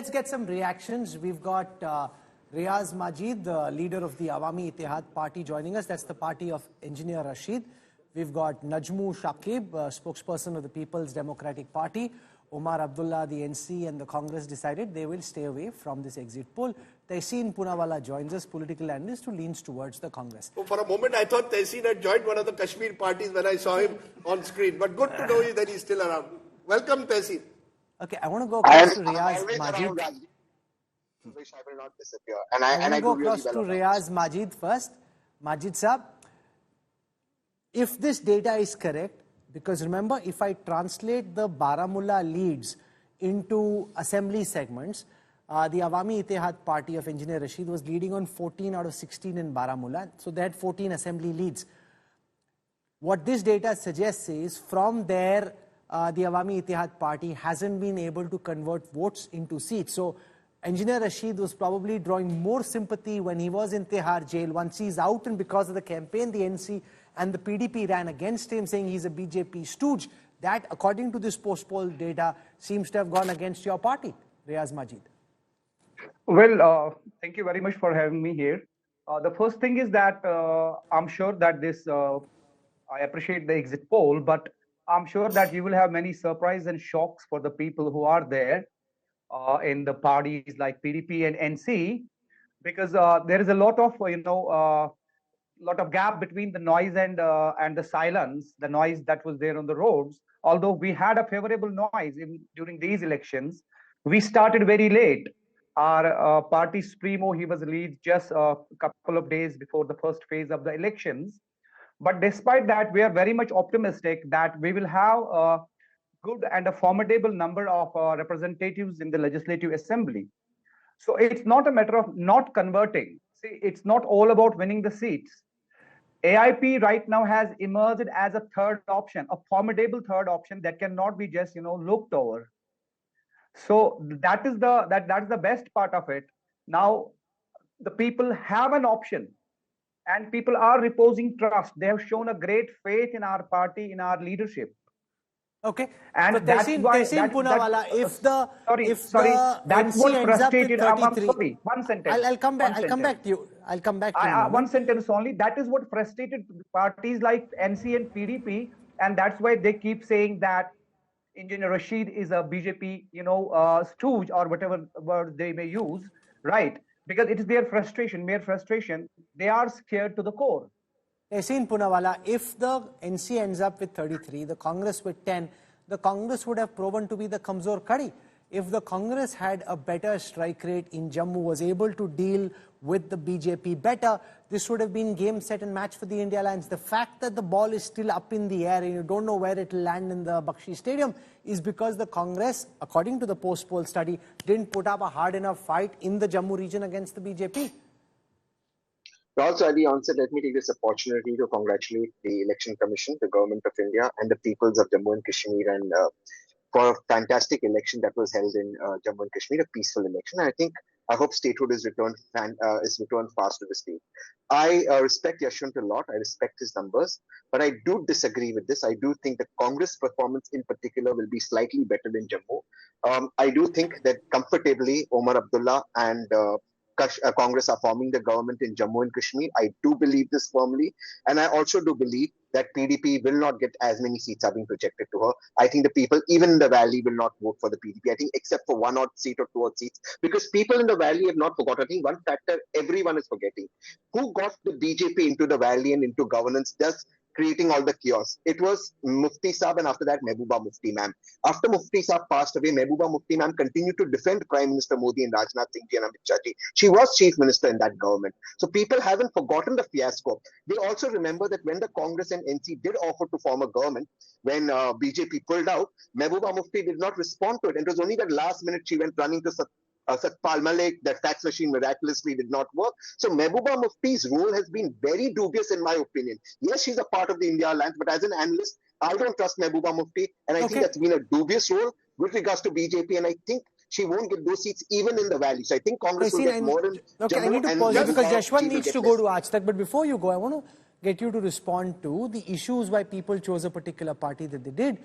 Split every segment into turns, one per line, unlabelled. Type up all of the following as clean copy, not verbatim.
let's get some reactions. We've got Riaz Majid, the leader of the Awami Ittehad party, joining us. That's the party of Engineer Rashid. We've got Najmu Shakib, spokesperson of the People's Democratic Party. Omar Abdullah, the NC and the Congress decided they will stay away from this exit poll. Tehseen Poonawalla joins us, political analyst who leans towards the Congress.
Oh, for a moment I thought Tehseen had joined one of the Kashmir parties when I saw him on screen. But good to know that he's still around. Welcome, Tehseen.
Okay, I want to go across to Riaz Majid.
Wish I will not disappear.
I want to go across to Riaz Majid first. Majid Saab, if this data is correct, because remember, if I translate the Baramulla leads into assembly segments, the Awami Ittehad party of Engineer Rashid was leading on 14 out of 16 in Baramulla. So they had 14 assembly leads. What this data suggests is from there, the Awami Ittehad party hasn't been able to convert votes into seats. So Engineer Rashid was probably drawing more sympathy when he was in Tihar jail. Once he's out, and because of the campaign, the NC and the PDP ran against him, saying he's a BJP stooge. That, according to this post-poll data, seems to have gone against your party, Riaz Majid.
Well, thank you very much for having me here. The first thing is that I'm sure that this, I appreciate the exit poll, but I'm sure that you will have many surprises and shocks for the people who are there in the parties like PDP and NC, because there is a lot of, lot of gap between the noise and the silence, the noise that was there on the roads. Although we had a favorable noise during these elections, we started very late. Our party Supremo, he was lead just a couple of days before the first phase of the elections. But despite that, we are very much optimistic that we will have a good and a formidable number of representatives in the Legislative Assembly. So it's not a matter of not converting. See, it's not all about winning the seats. AIP right now has emerged as a third option, a formidable third option that cannot be just, looked over. So that is the best part of it. Now, the people have an option, and people are reposing trust. They have shown a great faith in our party, in our leadership.
Okay,
and
so Tehseen Poonawalla, if the
that's what frustrated. Sorry, one sentence.
I'll come back to you. I'll come back to you.
One sentence only. That is what frustrated parties like NC and PDP, and that's why they keep saying that Engineer Rashid is a BJP, stooge or whatever word they may use, right? Because it is their frustration, mere frustration. They are scared to the core.
Tehseen Poonawalla, if the NC ends up with 33, the Congress with 10, the Congress would have proven to be the Kamzor Kadi. If the Congress had a better strike rate in Jammu, was able to deal with the BJP better, this would have been game, set and match for the India Alliance. The fact that the ball is still up in the air and you don't know where it will land in the Bakshi Stadium is because the Congress, according to the post-poll study, didn't put up a hard enough fight in the Jammu region against the BJP.
Also, at the onset, let me take this opportunity to congratulate the Election Commission, the Government of India, and the peoples of Jammu and Kashmir, and for a fantastic election that was held in Jammu and Kashmir, a peaceful election. I hope statehood is returned fast to the state. I respect Yashwant a lot. I respect his numbers, but I do disagree with this. I do think the Congress performance in particular will be slightly better than Jammu. I do think that comfortably Omar Abdullah and Congress are forming the government in Jammu and Kashmir. I do believe this firmly. And I also do believe that PDP will not get as many seats are being projected to her. I think the people, even in the valley, will not vote for the PDP. I think except for one odd seat or two odd seats, because people in the valley have not forgotten. I think one factor everyone is forgetting. Who got the BJP into the valley and into governance, thus creating all the chaos? It was Mufti Saab, and after that, Mehbooba Mufti ma'am. After Mufti Saab passed away, Mehbooba Mufti ma'am continued to defend Prime Minister Modi and Rajnath Singh ji and Amit Shah ji. She was chief minister in that government. So people haven't forgotten the fiasco. They also remember that when the Congress and NC did offer to form a government, when BJP pulled out, Mehbooba Mufti did not respond to it. And it was only that last minute she went running to Satpal Malik, that fax machine miraculously did not work. So Mehbooba Mufti's role has been very dubious in my opinion. Yes, she's a part of the India Alliance, but as an analyst, I don't trust Mehbooba Mufti, and I think that's been a dubious role with regards to BJP, and I think she won't get those seats even in the valley. So I think Congress will get more in
Okay, I need to pause you because Yashwant needs to go to Aaj Tak. But before you go, I want to get you to respond to the issues why people chose a particular party that they did.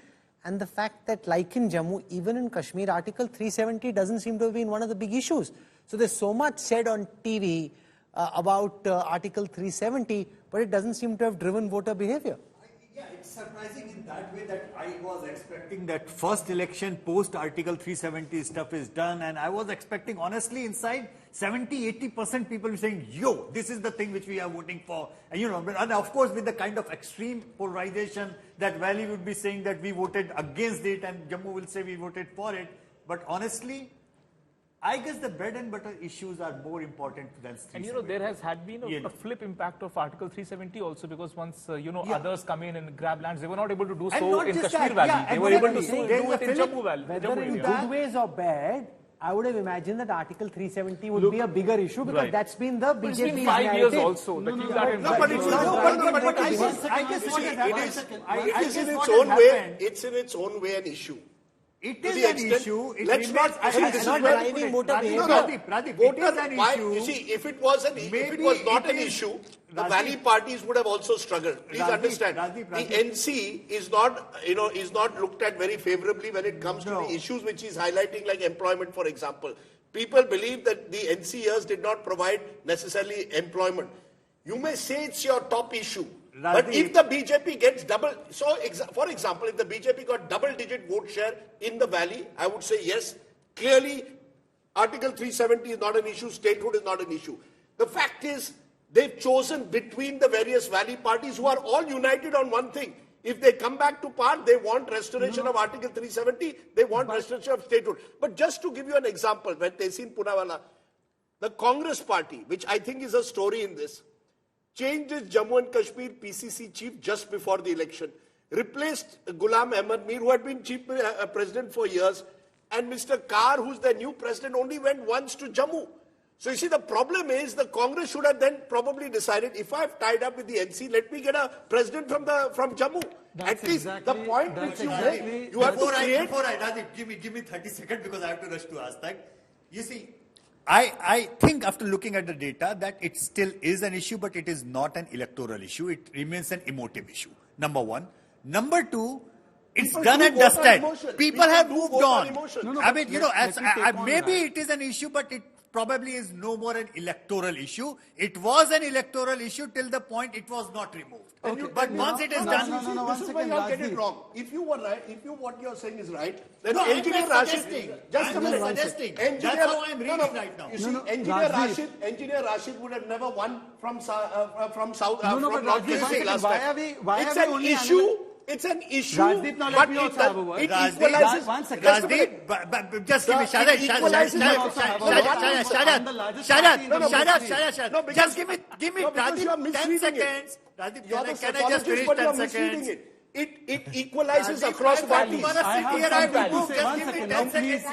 and the fact that, like in Jammu, even in Kashmir, Article 370 doesn't seem to have been one of the big issues. So there's so much said on TV about Article 370, but it doesn't seem to have driven voter behavior.
Yeah, it's surprising in that way that I was expecting that first election post Article 370 stuff is done, and I was expecting, honestly, inside 70-80% people saying, yo, this is the thing which we are voting for. And you know, and of course with the kind of extreme polarization that Valley would be saying that we voted against it and Jammu will say we voted for it. But honestly, I guess the bread and butter issues are more important than 370.
And you know, there has had been a flip impact of Article 370 also, because once, others come in and grab lands, they were not able to do so in Kashmir Valley. They were able to do it in Jammu Valley.
Whether in good ways or bad, I would have imagined that Article 370 would be a bigger issue, because that's been the BJP's
It's been 5 years also.
But I guess it's in its own way an issue.
It is an issue.
Let's not.
It's not driving voter behavior.
Pradeep, it is an issue.
You see, if it was not an issue, the Valley parties would have also struggled. Please understand. The NC is not looked at very favorably when it comes to the issues which is highlighting, like employment, for example. People believe that the NCers did not provide necessarily employment. You may say it's your top issue. But if the BJP gets double, for example, if the BJP got double-digit vote share in the Valley, I would say yes. Clearly, Article 370 is not an issue, statehood is not an issue. The fact is, they've chosen between the various Valley parties who are all united on one thing. If they come back to power, they want restoration of Article 370, they want restoration of statehood. But just to give you an example, when Tehseen Poonawalla, the Congress party, which I think is a story in this, changed its Jammu and Kashmir PCC chief just before the election, replaced Ghulam Ahmad Mir, who had been chief president for years, and Mr. Kar, who's the new president, only went once to Jammu. So you see, the problem is the Congress should have then probably decided, if I've tied up with the NC, let me get a president from Jammu. At least the point which you make, you have to create.
Before I Rajiv, give me 30 seconds because I have to rush to ask that. You see, I think after looking at the data that it still is an issue, but it is not an electoral issue. It remains an emotive issue, number one. Number two, it's done and dusted. People have moved on. I mean, maybe it is an issue, but it probably is no more an electoral issue. It was an electoral issue till the point it was not removed. Okay. But once it is done,
this is why you get it wrong. If you were right, what you're saying is right, then Engineer Rashid, just a minute,
that's how I'm reading right now.
You see, Engineer Rashid would have never won from North Kashmir last time. It's an issue. It's an issue,
Rajdeep, now let me also have a word.
It equalizes.
One second.
Rajdeep, just give me, shut up. Just give me, Rajdeep, 10 seconds. Rajdeep, can I just finish 10 seconds?
It equalizes across parties.
Just give me 10 seconds.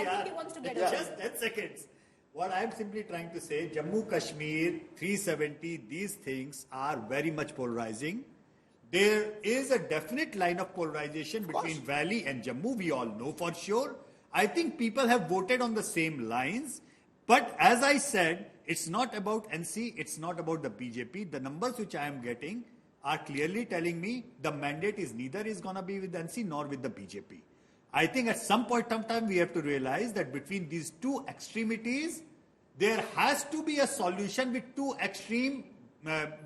Just 10 seconds. What I am simply trying to say, Jammu, Kashmir, 370, these things are very much polarizing. There is a definite line of polarization between Valley and Jammu, we all know for sure. I think people have voted on the same lines. But as I said, it's not about NC, it's not about the BJP. The numbers which I am getting are clearly telling me the mandate is neither is going to be with NC nor with the BJP. I think at some point of time we have to realize that between these two extremities, there has to be a solution with two extreme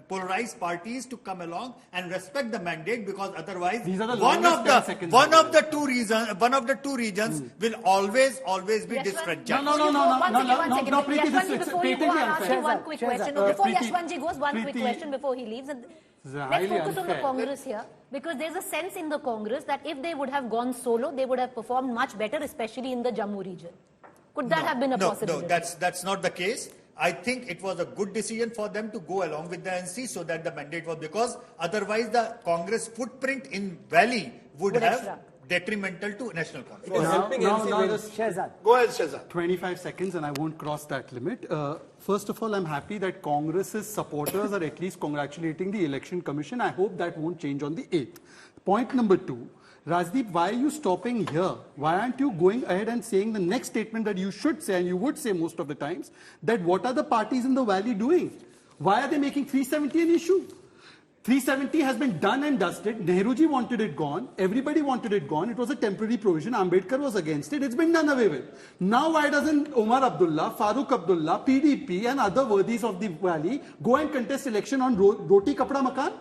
polarized parties to come along and respect the mandate, because otherwise one of the two regions will always be disfranchised.
No, Preeti, this is patently unfair.
One quick question. Before Yashwantji goes, one quick question before he leaves. Let's focus on the Congress here, because there's a sense in the Congress that if they would have gone solo, they would have performed much better, especially in the Jammu region. Could that have been a possibility?
No, that's not the case. I think it was a good decision for them to go along with the NC so that the mandate was, because otherwise the Congress footprint in Valley would have detrimental to national confidence.
Go ahead, Shehzad.
25 seconds and I won't cross that limit. First of all, I'm happy that Congress's supporters are at least congratulating the Election Commission. I hope that won't change on the 8th. Point number 2. Rajdeep, why are you stopping here? Why aren't you going ahead and saying the next statement that you should say, and you would say most of the times, that what are the parties in the Valley doing? Why are they making 370 an issue? 370 has been done and dusted. Nehruji wanted it gone. Everybody wanted it gone. It was a temporary provision. Ambedkar was against it. It's been done away with. Now why doesn't Omar Abdullah, Farooq Abdullah, PDP and other worthies of the valley go and contest election on roti kapda makan?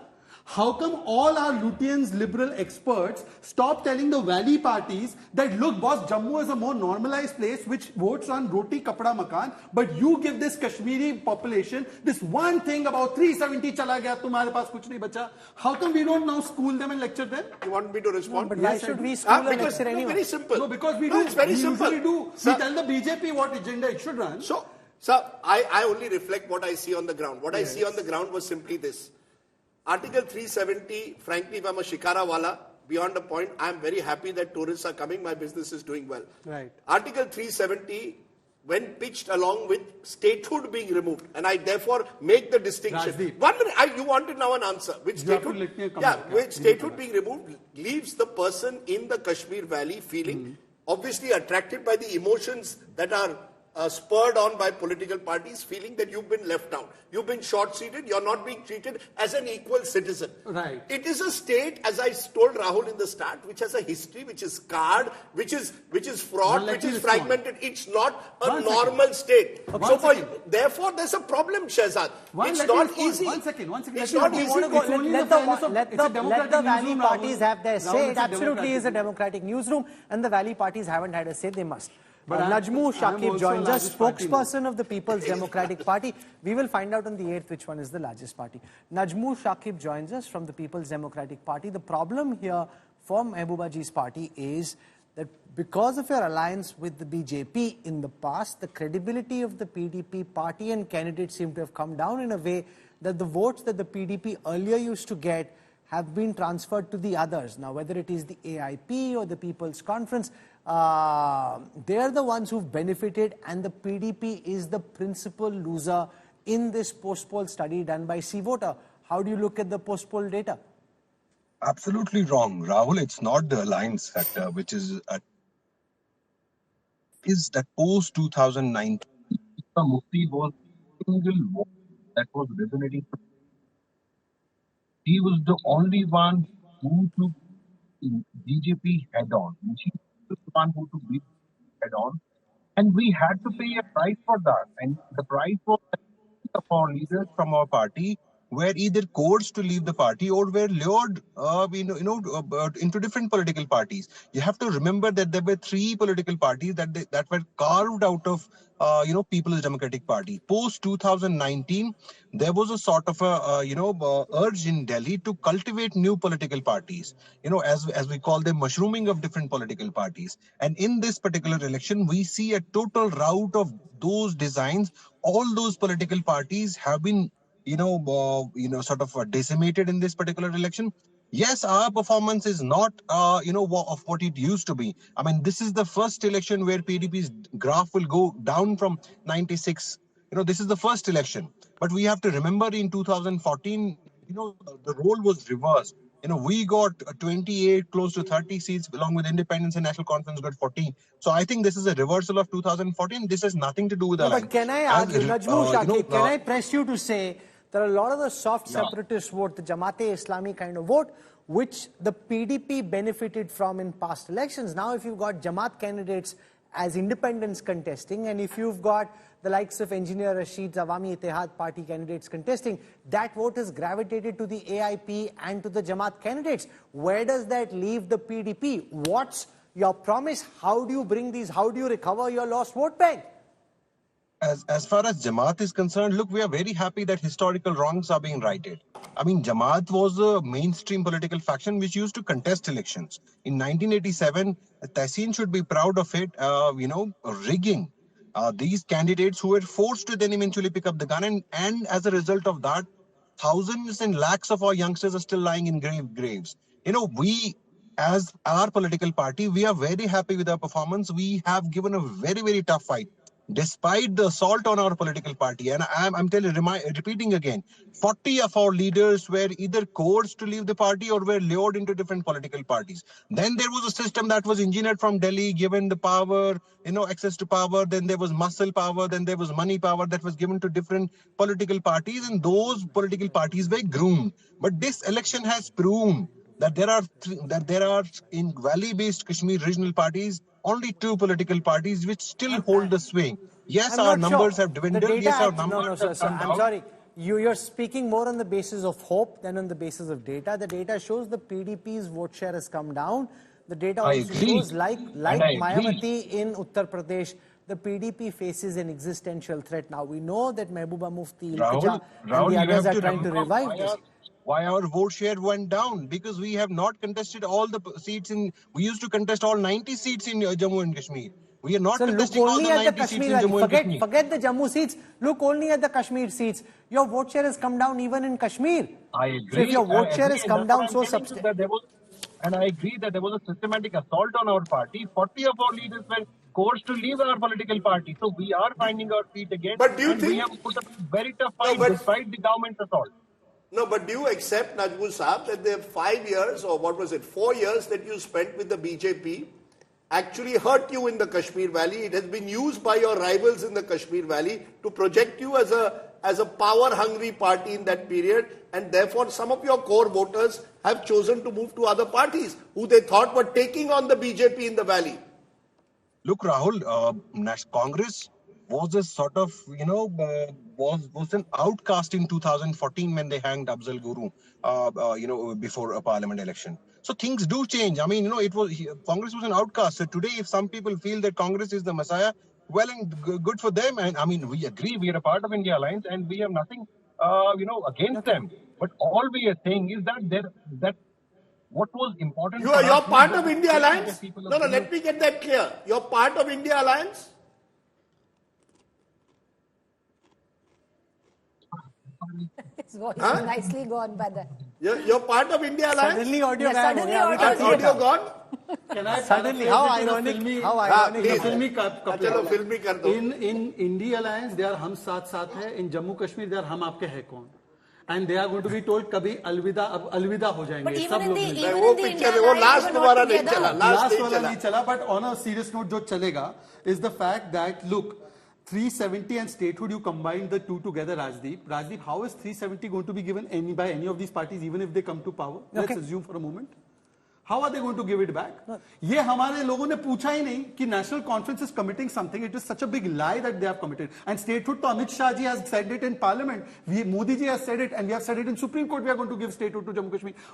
How come all our Lutyens, liberal experts stop telling the valley parties that, look, boss, Jammu is a more normalized place which votes on roti kapda makan, but you give this Kashmiri population this one thing about 370 chala gaya, tumhare paas kuch nahi bacha. How come we don't now school them and lecture them?
You want me to respond?
No, but why should we school and lecture anyone?
Very simple.
No, because we do.
It's very simple.
Usually do. We tell the BJP what agenda it should run.
So, sir, I only reflect what I see on the ground. What I see on the ground was simply this. Article 370, frankly, if I'm a shikara wala, beyond a point, I'm very happy that tourists are coming, my business is doing well.
Right.
Article 370, when pitched along with statehood being removed, and I therefore make the distinction.
Rajdeep.
1 minute, you wanted now an answer. Which statehood, which statehood being removed leaves the person in the Kashmir Valley feeling obviously attracted by the emotions that are spurred on by political parties, feeling that you've been left out. You've been short-seated, you're not being treated as an equal citizen.
Right.
It is a state, as I told Rahul in the start, which has a history, which is scarred, which is fraught, which is fragmented. It's not a normal state.
Okay,
Therefore, there's a problem, Shehzad. It's not easy.
One second.
It's not easy.
Let the valley parties have their say. It absolutely is a democratic newsroom, and the valley parties haven't had a say. They must. Najmu Shakib joins us, spokesperson of the People's Democratic Party. We will find out on the 8th which one is the largest party. Najmu Shakib joins us from the People's Democratic Party. The problem here for Mehboobaji's party is that because of your alliance with the BJP in the past, the credibility of the PDP party and candidates seem to have come down in a way that the votes that the PDP earlier used to get have been transferred to the others. Now, whether it is the AIP or the People's Conference, they're the ones who've benefited, and the PDP is the principal loser in this post-poll study done by C-Voter. How do you look at the post-poll data?
Absolutely wrong, Rahul. It's not the alliance factor, which is that post 2019, Mufti was single vote that was resonating. He was the only one who took BJP head on. She was the one who took BJP head on, and we had to pay a price for that. And the price was of our leaders from our party were either coerced to leave the party or were lured into different political parties. You have to remember that there were 3 political parties that were carved out of People's Democratic Party. Post 2019, there was a sort of a urge in Delhi to cultivate new political parties, as we call them, mushrooming of different political parties. And in this particular election, we see a total rout of those designs. All those political parties have been sort of decimated in this particular election. Yes, our performance is not, of what it used to be. I mean, this is the first election where PDP's graph will go down from 96. This is the first election. But we have to remember in 2014, the role was reversed. We got 28, close to 30 seats, along with Independence and National Conference got 14. So I think this is a reversal of 2014. This has nothing to do with alliance.
But can I ask Najmu Shakib, can I press you to say there are a lot of the soft separatist vote, the Jamaat-e-Islami kind of vote, which the PDP benefited from in past elections. Now, if you've got Jamaat candidates as independents contesting, and if you've got the likes of Engineer Rashid's Awami Ittehad party candidates contesting, that vote has gravitated to the AIP and to the Jamaat candidates. Where does that leave the PDP? What's your promise? How do you bring these? How do you recover your lost vote bank?
As far as Jamaat is concerned, look, we are very happy that historical wrongs are being righted. I mean, Jamaat was a mainstream political faction which used to contest elections. In 1987, Tehseen should be proud of it, rigging these candidates who were forced to then eventually pick up the gun. And as a result of that, thousands and lakhs of our youngsters are still lying in graves. We, as our political party, we are very happy with our performance. We have given a very, very tough fight. despite the assault on our political party. And I'm repeating again, 40 of our leaders were either coerced to leave the party or were lured into different political parties. Then there was a system that was engineered from Delhi, given the power, access to power. Then there was muscle power. Then there was money power that was given to different political parties, and those political parties were groomed. But this election has proven that there are in valley-based Kashmir regional parties only 2 political parties which still hold the swing. Yes, our numbers have dwindled. Yes, our numbers have come down.
I'm sorry. You're speaking more on the basis of hope than on the basis of data. The data shows the PDP's vote share has come down. The data also shows, like Mayawati in Uttar Pradesh, the PDP faces an existential threat now. We know that Mehbooba Mufti, Ittehad, and the others are trying to revive this.
Why our vote share went down? Because we have not contested all the seats we used to contest all 90 seats in Jammu and Kashmir. We are not contesting all the 90 seats in Jammu and Kashmir.
Forget the Jammu seats. Look only at the Kashmir seats. Your vote share has come down even in Kashmir.
I agree.
So if your vote share has come down so substantially.
And I agree that there was a systematic assault on our party. 40 of our leaders were coerced to leave our political party. So we are finding our feet again.
But do you think
we have put up a very tough fight despite the government's assault?
No, but do you accept, Najmul Saab, that the 5 years, or what was it, 4 years that you spent with the BJP actually hurt you in the Kashmir Valley? It has been used by your rivals in the Kashmir Valley to project you as a power-hungry party in that period, and therefore some of your core voters have chosen to move to other parties who they thought were taking on the BJP in the valley.
Look, Rahul, Congress was a sort of, was an outcast in 2014 when they hanged Afzal Guru, before a parliament election. So things do change. I mean, Congress was an outcast. So today, if some people feel that Congress is the messiah, well and good for them. And I mean, we agree, we are a part of India Alliance and we have nothing, against them. But all we are saying is that what was important.
You're part of India Alliance? No, let me get that clear. You're part of India Alliance?
His voice is nicely gone by the...
You're part of India Alliance?
Suddenly audio
audio gone?
Can I
suddenly, how ironic.
In India Alliance, they are hum saath hai. In Jammu Kashmir, they are hum aapke hai kaun. And they are going to be told kabhi alvida ho jayenge.
But even in the India
last
wala nahi chala. But on a serious note, jo chalega is the fact that, look, 370 and statehood, you combine the two together, Rajdeep. Rajdeep, how is 370 going to be given by any of these parties, even if they come to power? Let's assume for a moment. How are they going to give it back? ये हमारे लोगों ने पूछा ही नहीं कि national conference is committing something. It is such a big lie that they have committed. And statehood, Amit Shah ji has said it in Parliament. Modi ji has said it, and we have said it in Supreme Court. We are going to give statehood to Jammu Kashmir.